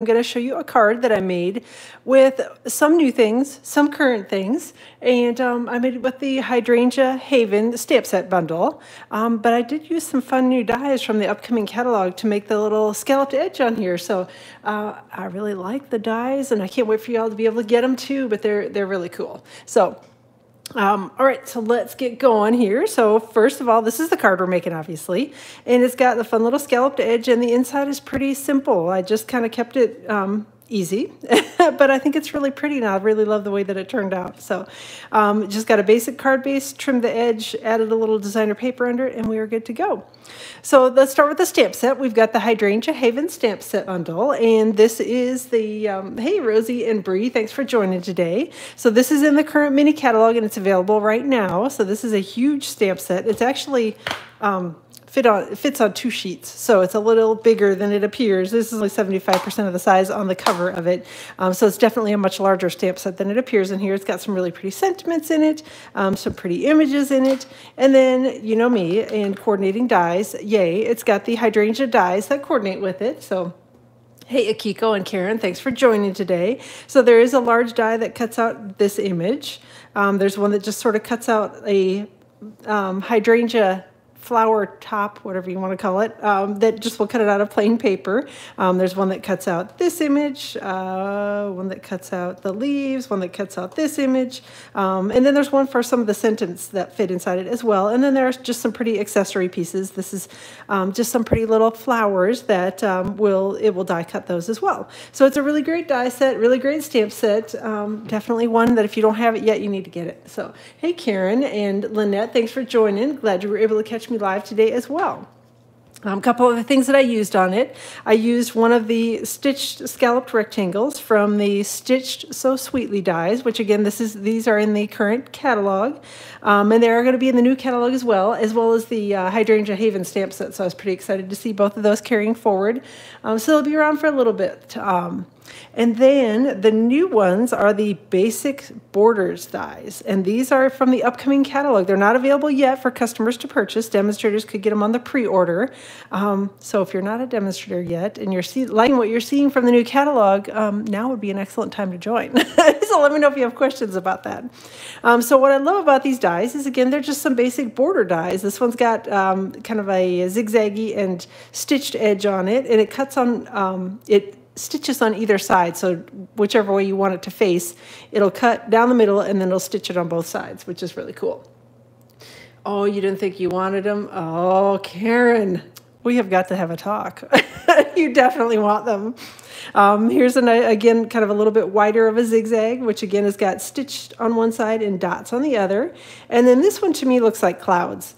I'm going to show you a card that I made with some new things, some current things, and I made it with the Hydrangea Haven stamp set bundle. But I did use some fun new dies from the upcoming catalog to make the little scalloped edge on here. So I really like the dies, and I can't wait for y'all to be able to get them too. But they're really cool. So. All right, so let's get going here. So first of all, this is the card we're making, obviously, and it's got the fun little scalloped edge, and the inside is pretty simple. I just kind of kept it easy, but I think it's really pretty, and I really love the way that it turned out. So just got a basic card base, trimmed the edge, added a little designer paper under it, and we are good to go. So let's start with the stamp set. We've got the Hydrangea Haven stamp set bundle, and this is the, hey, Rosie and Bree, thanks for joining today. So this is in the current mini catalog, and it's available right now. So this is a huge stamp set. It's actually it fits on 2 sheets, so it's a little bigger than it appears. This is only 75% of the size on the cover of it, so it's definitely a much larger stamp set than it appears in here. It's got some really pretty sentiments in it, some pretty images in it, and then, you know me, and coordinating dies, yay, it's got the Hydrangea dies that coordinate with it. So hey, Akiko and Karen, thanks for joining today. So there is a large die that cuts out this image. There's one that just sort of cuts out a hydrangea flower top, whatever you want to call it, that just will cut it out of plain paper. There's one that cuts out this image, one that cuts out the leaves, one that cuts out this image, and then there's one for some of the sentiments that fit inside it as well. And then there's just some pretty accessory pieces. This is just some pretty little flowers that it will die cut those as well. So it's a really great die set, really great stamp set. Definitely one that if you don't have it yet, you need to get it. So hey, Karen and Lynette, thanks for joining. Glad you were able to catch me live today as well. A couple of the things that I used on it. I used one of the stitched scalloped rectangles from the Stitched So Sweetly dies, which again, these are in the current catalog, and they are going to be in the new catalog as well as the Hydrangea Haven stamp set. So I was pretty excited to see both of those carrying forward. So they'll be around for a little bit. And then the new ones are the basic borders dies, and these are from the upcoming catalog. They're not available yet for customers to purchase. Demonstrators could get them on the pre-order. So if you're not a demonstrator yet and you're liking what you're seeing from the new catalog, now would be an excellent time to join. So let me know if you have questions about that. So what I love about these dies is, again, they're just some basic border dies. This one's got kind of a zigzaggy and stitched edge on it, and it cuts on, it stitches on either side, so whichever way you want it to face, it'll cut down the middle and then it'll stitch it on both sides, which is really cool. Oh, you didn't think you wanted them? Oh, Karen, we have got to have a talk. You definitely want them. Here's again kind of a little bit wider of a zigzag, which again has got stitched on one side and dots on the other, and then this one to me looks like clouds.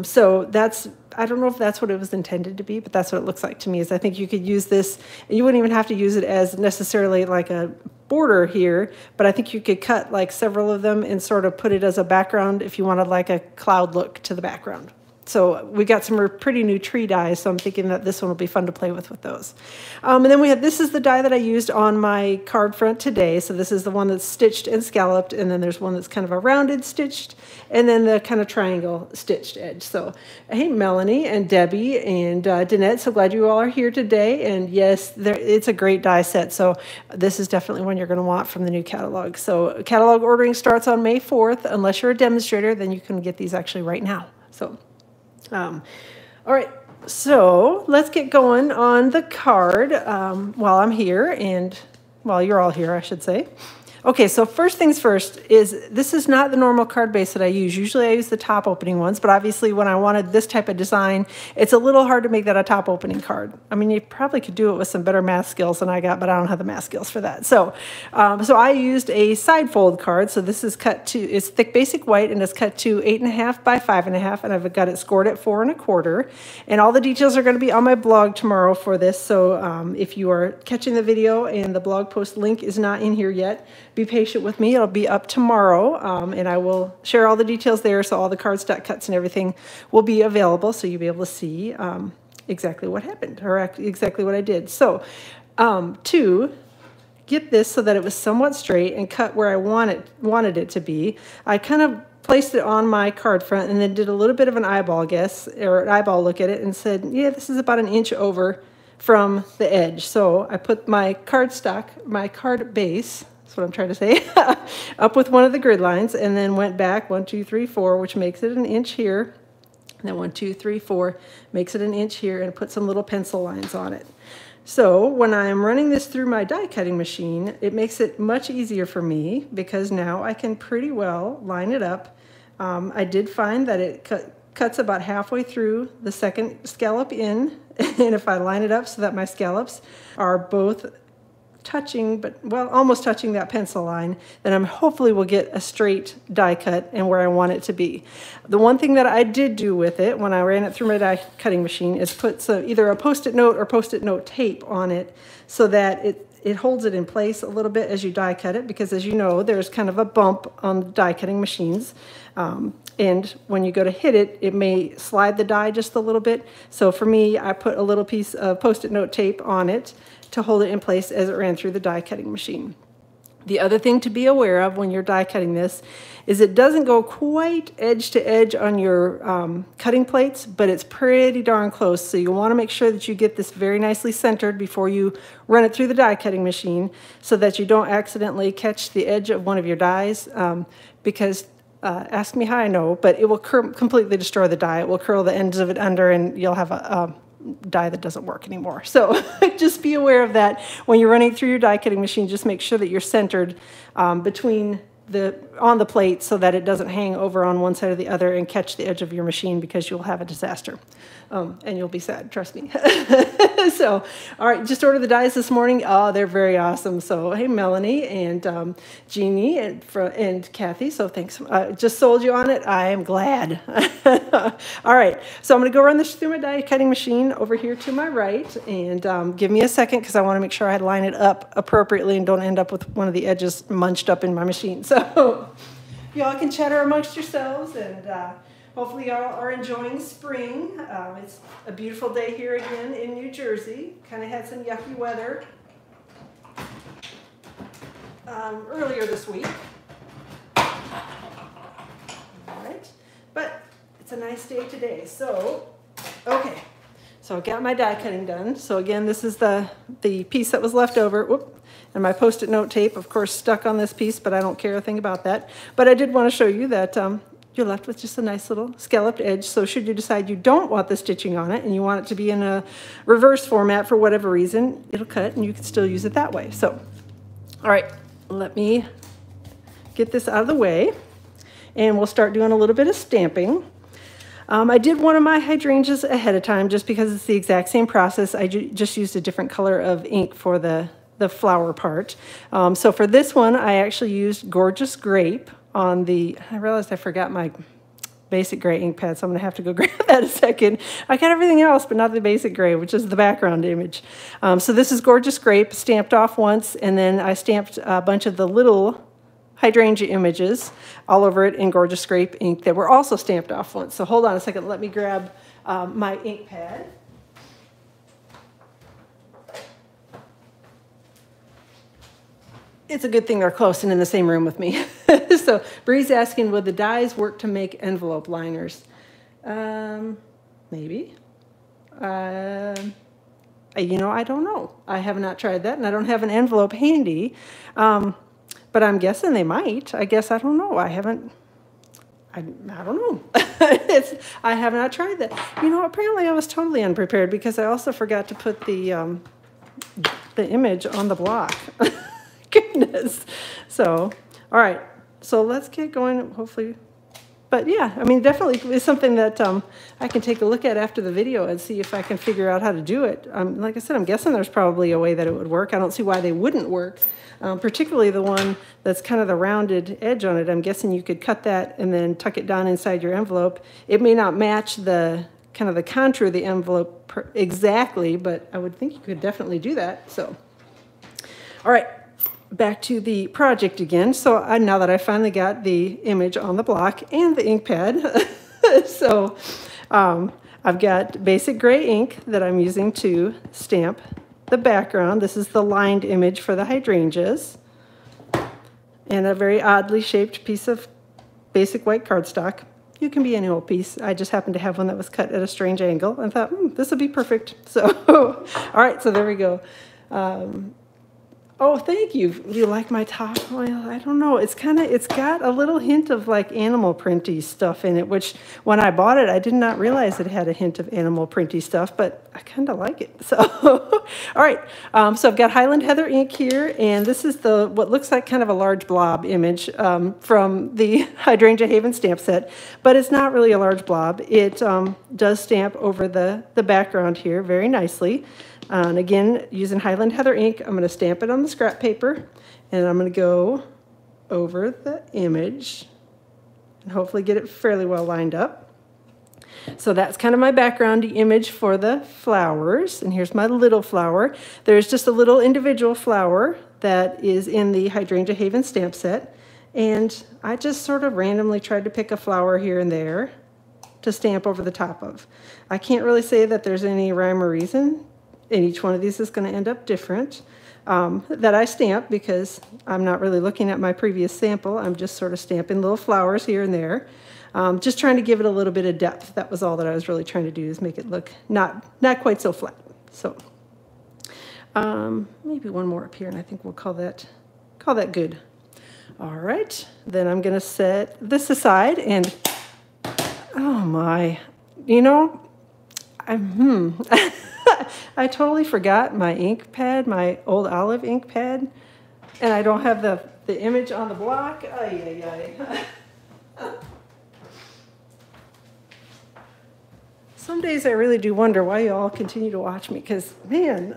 So that's, I don't know if that's what it was intended to be, but that's what it looks like to me. Is I think you could use this, and you wouldn't even have to use it as necessarily like a border here, but I think you could cut like several of them and sort of put it as a background if you wanted like a cloud look to the background. So we got some pretty new tree dies, so I'm thinking that this one will be fun to play with those. And then this is the die that I used on my card front today. So this is the one that's stitched and scalloped, and then there's one that's kind of a rounded stitched, and then the kind of triangle stitched edge. So hey, Melanie and Debbie and Danette, so glad you all are here today. And yes, it's a great die set. So this is definitely one you're going to want from the new catalog. So catalog ordering starts on May 4th. Unless you're a demonstrator, then you can get these actually right now. So. All right, so let's get going on the card while I'm here, and while you're all here, I should say. Okay, so first things first is this is not the normal card base that I use. Usually I use the top opening ones, but obviously when I wanted this type of design, it's a little hard to make that a top opening card. I mean, you probably could do it with some better math skills than I got, but I don't have the math skills for that. So I used a side fold card. So this is it's thick basic white, and it's cut to 8.5 by 5.5, and I've got it scored at 4 1/4. And all the details are going to be on my blog tomorrow for this. So if you are catching the video and the blog post link is not in here yet, be patient with me. It'll be up tomorrow, and I will share all the details there, so all the cardstock cuts and everything will be available, so you'll be able to see exactly what happened, or exactly what I did. So to get this so that it was somewhat straight and cut where I wanted it to be, I kind of placed it on my card front and then did a little bit of an eyeball guess, or an eyeball look at it, and said, yeah, this is about 1 inch over from the edge. So I put my cardstock, my card base, that's what I'm trying to say, up with one of the grid lines, and then went back 1, 2, 3, 4, which makes it an inch here. And then 1, 2, 3, 4 makes it an inch here, and put some little pencil lines on it. So when I'm running this through my die cutting machine, it makes it much easier for me because now I can pretty well line it up. I did find that it cuts about halfway through the second scallop in, and if I line it up so that my scallops are both touching, but well, almost touching that pencil line, then I'm hopefully will get a straight die cut and where I want it to be. The one thing that I did do with it when I ran it through my die cutting machine is put either a post-it note or post-it note tape on it so that it holds it in place a little bit as you die cut it, because as you know, there's kind of a bump on the die cutting machines. And when you go to hit it, it may slide the die just a little bit. So for me, I put a little piece of post-it note tape on it to hold it in place as it ran through the die cutting machine. The other thing to be aware of when you're die cutting this is it doesn't go quite edge to edge on your cutting plates, but it's pretty darn close. So you want to make sure that you get this very nicely centered before you run it through the die cutting machine so that you don't accidentally catch the edge of one of your dies, because ask me how I know, but it will completely destroy the die. It will curl the ends of it under and you'll have a die that doesn't work anymore. So just be aware of that when you're running through your die cutting machine. Just make sure that you're centered between on the plate so that it doesn't hang over on one side or the other and catch the edge of your machine, because you'll have a disaster. And you'll be sad, trust me. So, all right, just ordered the dies this morning. Oh, they're very awesome. So, hey, Melanie and Jeannie and Kathy. So, thanks. Just sold you on it. I am glad. All right, so I'm going to go run this through my die cutting machine over here to my right. And give me a second because I want to make sure I line it up appropriately and don't end up with one of the edges munched up in my machine. So, y'all can chatter amongst yourselves, and hopefully y'all are enjoying spring. It's a beautiful day here again in New Jersey. Kind of had some yucky weather earlier this week. All right, but it's a nice day today. So, okay, so I got my die cutting done. So again, this is the piece that was left over. Whoop. And my post-it note tape, of course, stuck on this piece, but I don't care a thing about that. But I did want to show you that you're left with just a nice little scalloped edge. So should you decide you don't want the stitching on it and you want it to be in a reverse format for whatever reason, it'll cut and you can still use it that way. So, all right, let me get this out of the way and we'll start doing a little bit of stamping. I did one of my hydrangeas ahead of time just because it's the exact same process. I just used a different color of ink for the flower part. So for this one, I actually used Gorgeous Grape on I realized I forgot my basic gray ink pad, so I'm gonna have to go grab that a second. I got everything else, but not the basic gray, which is the background image. So this is Gorgeous Grape, stamped off once, and then I stamped a bunch of the little hydrangea images all over it in Gorgeous Grape ink that were also stamped off once. So hold on a second, let me grab my ink pad. It's a good thing they're close and in the same room with me. So Bree's asking, would the dies work to make envelope liners? Maybe. You know, I don't know. I have not tried that, and I don't have an envelope handy. But I'm guessing they might. I guess I don't know. I don't know. I have not tried that. You know, apparently I was totally unprepared because I also forgot to put the image on the block. Goodness. So, all right. So let's get going, hopefully. But yeah, I mean, definitely it's something that I can take a look at after the video and see if I can figure out how to do it. Like I said, I'm guessing there's probably a way that it would work. I don't see why they wouldn't work, particularly the one that's kind of the rounded edge on it. I'm guessing you could cut that and then tuck it down inside your envelope. It may not match the kind of the contour of the envelope exactly, but I would think you could definitely do that. So, all right. Back to the project again. So now that I finally got the image on the block and the ink pad, so I've got basic gray ink that I'm using to stamp the background. This is the lined image for the hydrangeas, and a very oddly shaped piece of basic white cardstock. you can be any old piece. I just happened to have one that was cut at a strange angle. I thought, this will be perfect. So, all right, so there we go. Oh, thank you. Do you like my top? Well, I don't know. It's got a little hint of like animal printy stuff in it, which when I bought it, I did not realize it had a hint of animal printy stuff, but I kind of like it. So, all right. So I've got Highland Heather ink here, and this is what looks like kind of a large blob image from the Hydrangea Haven stamp set, but it's not really a large blob. It does stamp over the background here very nicely. And again, using Highland Heather ink, I'm going to stamp it on the scrap paper, and I'm going to go over the image and hopefully get it fairly well lined up. So that's kind of my background image for the flowers, and here's my little flower. There's just a little individual flower that is in the Hydrangea Haven stamp set, and I just sort of randomly tried to pick a flower here and there to stamp over the top of. I can't really say that there's any rhyme or reason, and each one of these is going to end up different, that I stamp because I'm not really looking at my previous sample. I'm just sort of stamping little flowers here and there, just trying to give it a little bit of depth. That was all that I was really trying to do, is make it look not quite so flat. So maybe one more up here, and I think we'll call that good. All right, then I'm going to set this aside, and oh my, you know, I totally forgot my ink pad, my old olive ink pad, and I don't have the image on the block. Ay, ay, ay. Some days I really do wonder why you all continue to watch me, because, man,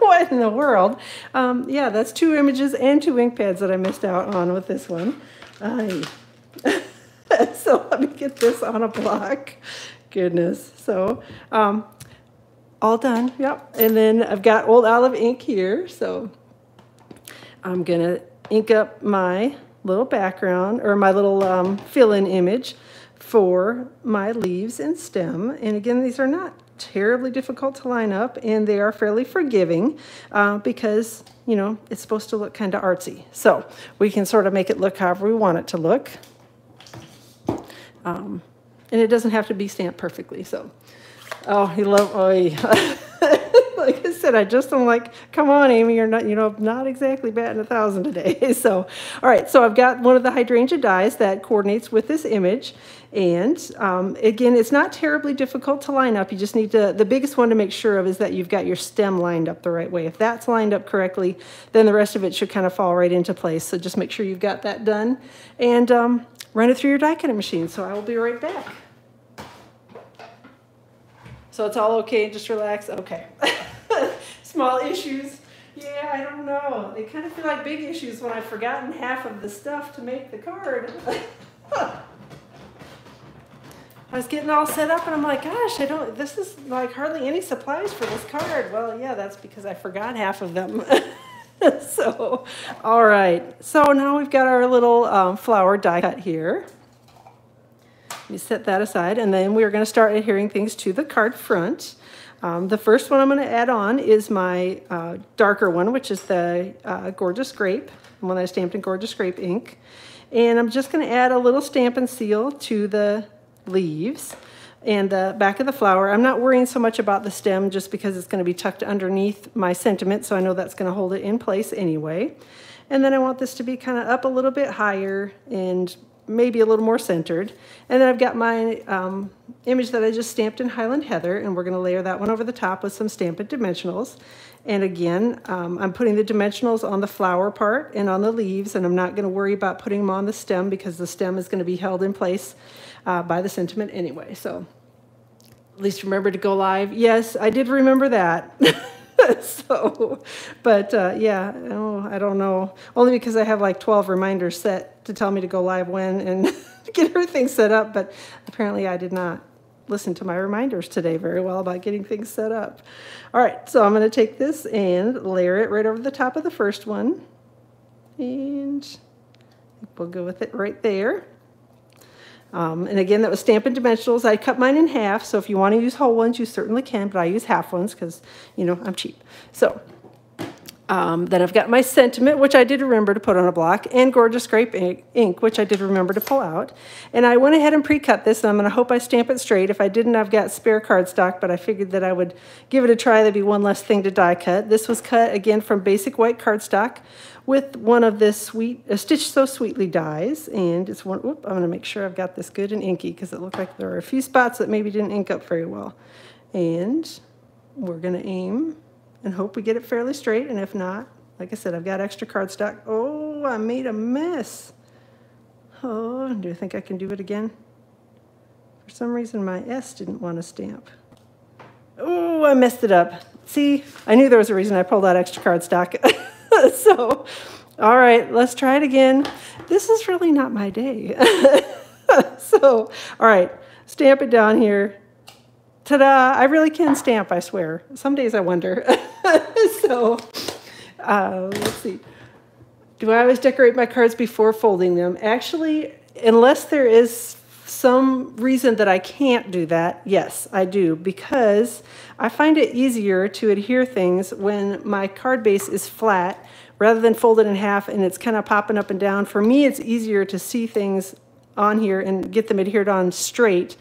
what in the world? Yeah, that's 2 images and 2 ink pads that I missed out on with this one. Ay. So let me get this on a block. Goodness. So, all done, yep. And then I've got old olive ink here, so I'm gonna ink up my little background, or my little fill-in image for my leaves and stem. And again, these are not terribly difficult to line up, and they are fairly forgiving because, you know, it's supposed to look kind of artsy. So we can sort of make it look however we want it to look. And it doesn't have to be stamped perfectly, so. Oh, you love, oh, like I said, I just am like, come on, Amy, you're not, you know, not exactly batting 1,000 today. So, all right, so I've got one of the hydrangea dies that coordinates with this image. And again, it's not terribly difficult to line up. You just need to, the biggest one to make sure of is that you've got your stem lined up the right way. If that's lined up correctly, then the rest of it should kind of fall right into place. So just make sure you've got that done, and run it through your die cutting machine. So I will be right back. So it's all okay, just relax, okay. Small issues, yeah, I don't know. They kind of feel like big issues when I've forgotten half of the stuff to make the card. I was getting all set up and I'm like, gosh, this is like hardly any supplies for this card. Well, yeah, that's because I forgot half of them. So, all right. So now we've got our little flower die cut here. Let me set that aside, and then we're going to start adhering things to the card front. The first one I'm going to add on is my darker one, which is the Gorgeous Grape, the one that I stamped in Gorgeous Grape ink. And I'm just going to add a little Stampin' seal to the leaves and the back of the flower. I'm not worrying so much about the stem just because it's going to be tucked underneath my sentiment, so I know that's going to hold it in place anyway. And then I want this to be kind of up a little bit higher and maybe a little more centered. And then I've got my image that I just stamped in Highland Heather, and we're going to layer that one over the top with some Stampin' Dimensionals. And again, I'm putting the dimensionals on the flower part and on the leaves, and I'm not going to worry about putting them on the stem because the stem is going to be held in place by the sentiment anyway. So at least remember to go live. Yes, I did remember that. So, but yeah, oh, I don't know. Only because I have like 12 reminders set to tell me to go live when and get everything set up. But apparently I did not listen to my reminders today very well about getting things set up. All right, so I'm going to take this and layer it right over the top of the first one. And we'll go with it right there. And again, that was Stampin' Dimensionals. I cut mine in half, so if you want to use whole ones, you certainly can, but I use half ones because, you know, I'm cheap. So Then I've got my sentiment, which I did remember to put on a block, and Gorgeous Grape ink, which I did remember to pull out. And I went ahead and pre-cut this, and I'm going to hope I stamp it straight. If I didn't, I've got spare cardstock, but I figured that I would give it a try. That'd be one less thing to die cut. This was cut, again, from basic white cardstock with one of this Stitch So Sweetly dies. And it's one, I'm going to make sure I've got this good and inky, because it looked like there were a few spots that maybe didn't ink up very well. And we're going to aim and hope we get it fairly straight, and if not, like I said, I've got extra cardstock. Oh, I made a mess. Oh, do you think I can do it again? For some reason, my S didn't want to stamp. Oh, I messed it up. See, I knew there was a reason I pulled out extra cardstock. So, all right, let's try it again. This is really not my day. So, all right, stamp it down here. Ta-da! I really can stamp, I swear. Some days I wonder. So, let's see. Do I always decorate my cards before folding them? Actually, unless there is some reason that I can't do that, yes, I do. Because I find it easier to adhere things when my card base is flat rather than folded in half and it's kind of popping up and down. For me, it's easier to see things on here and get them adhered on straight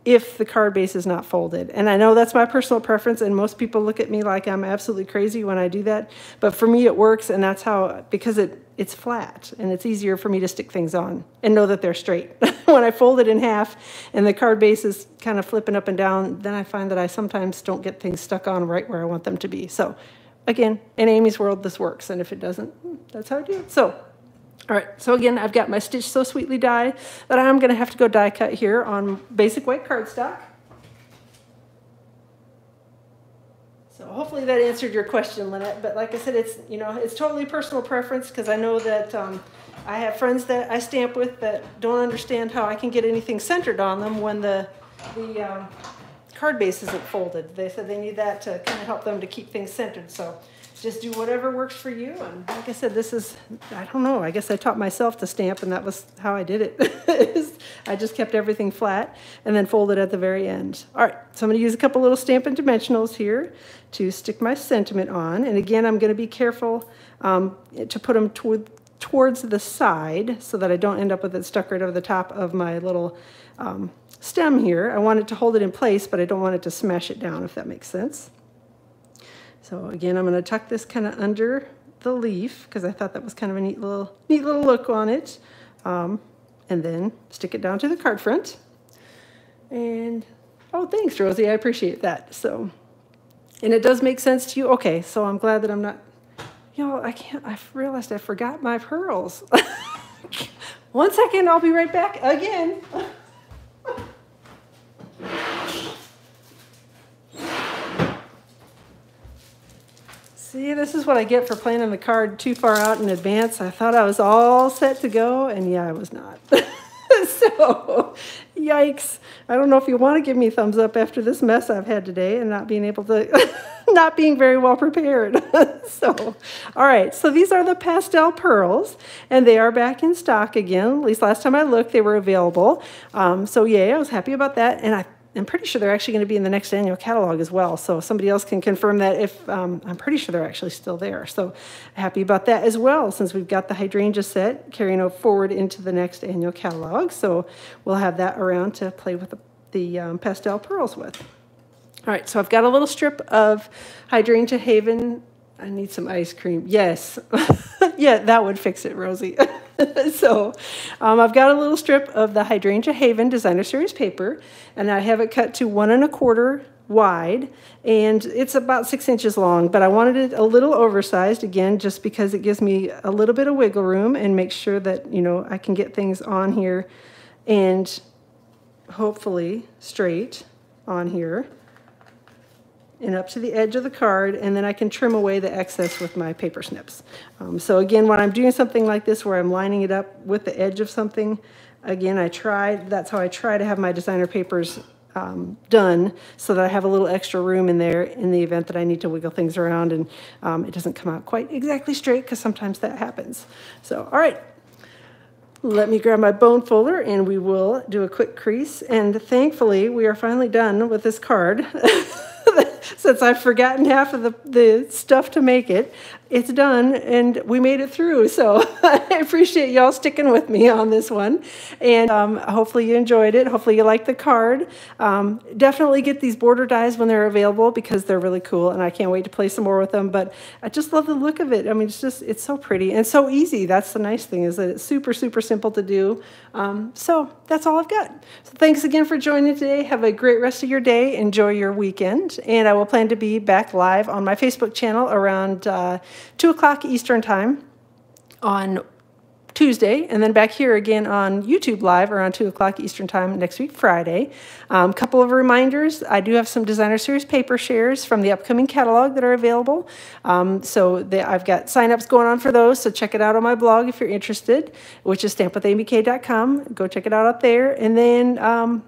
if the card base is not folded. And I know that's my personal preference, and most people look at me like I'm absolutely crazy when I do that, but for me it works, and that's how, because it's flat, and it's easier for me to stick things on and know that they're straight. When I fold it in half and the card base is kind of flipping up and down, then I find that I sometimes don't get things stuck on right where I want them to be. So again, in Amy's world, this works, and if it doesn't, that's how I do it. So, all right, so again, I've got my Stitch So Sweetly die that I'm going to have to go die cut here on basic white cardstock. So hopefully that answered your question, Lynette. But like I said, it's, you know, it's totally personal preference, because I know that I have friends that I stamp with that don't understand how I can get anything centered on them when the card base isn't folded. They said they need that to kind of help them to keep things centered. So just do whatever works for you. And like I said, this is, I don't know, I guess I taught myself to stamp, and that was how I did it. I just kept everything flat and then folded at the very end. All right, so I'm going to use a couple little Stampin' Dimensionals here to stick my sentiment on. And again, I'm going to be careful to put them towards the side so that I don't end up with it stuck right over the top of my little stem here. I want it to hold it in place, but I don't want it to smash it down, if that makes sense. So again, I'm going to tuck this kind of under the leaf, because I thought that was kind of a neat little look on it. And then stick it down to the card front. And, oh, thanks, Rosie. I appreciate that. So, and it does make sense to you. Okay, so I'm glad that I'm not, you know, I realized I forgot my pearls. 1 second, I'll be right back again. See, this is what I get for planning the card too far out in advance. I thought I was all set to go, and yeah, I was not. So, yikes. I don't know if you want to give me a thumbs up after this mess I've had today and not being able to, not being very well prepared. So, all right, so these are the Pastel Pearls, and they are back in stock again. At least last time I looked, they were available. So yay, I was happy about that, and I'm pretty sure they're actually going to be in the next annual catalog as well. So somebody else can confirm that if, I'm pretty sure they're actually still there. So happy about that as well, since we've got the Hydrangea set carrying forward into the next annual catalog. So we'll have that around to play with the Pastel Pearls with. All right, so I've got a little strip of Hydrangea Haven. I need some ice cream. Yes. Yeah, that would fix it, Rosie. So I've got a little strip of the Hydrangea Haven Designer Series paper, and I have it cut to 1 1/4 wide, and it's about 6 inches long, but I wanted it a little oversized, again, just because it gives me a little bit of wiggle room and makes sure that, you know, I can get things on here and hopefully straight on here and up to the edge of the card, and then I can trim away the excess with my paper snips. So again, when I'm doing something like this where I'm lining it up with the edge of something, again, that's how I try to have my designer papers done, so that I have a little extra room in there in the event that I need to wiggle things around and it doesn't come out quite exactly straight, because sometimes that happens. So, all right. Let me grab my bone folder and we will do a quick crease. And thankfully, we are finally done with this card. Since I've forgotten half of the stuff to make it. it's done, and we made it through. So I appreciate y'all sticking with me on this one. And hopefully you enjoyed it. Hopefully you liked the card. Definitely get these border dies when they're available because they're really cool, and I can't wait to play some more with them. But I just love the look of it. I mean, it's so pretty and so easy. That's the nice thing, is that it's super, super simple to do. So that's all I've got. So thanks again for joining today. Have a great rest of your day. Enjoy your weekend. And I will plan to be back live on my Facebook channel around 2 o'clock Eastern Time on Tuesday, and then back here again on YouTube Live around 2 o'clock Eastern Time next week, Friday. Couple of reminders. I do have some Designer Series paper shares from the upcoming catalog that are available. I've got signups going on for those, so check it out on my blog if you're interested, which is stampwithambk.com. Go check it out up there. And then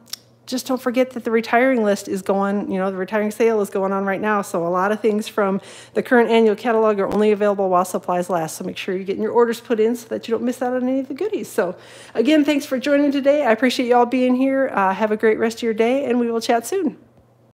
just don't forget that the retiring list is going, the retiring sale is going on right now. So a lot of things from the current annual catalog are only available while supplies last. So make sure you're getting your orders put in so that you don't miss out on any of the goodies. So again, thanks for joining today. I appreciate y'all being here. Have a great rest of your day, and we will chat soon.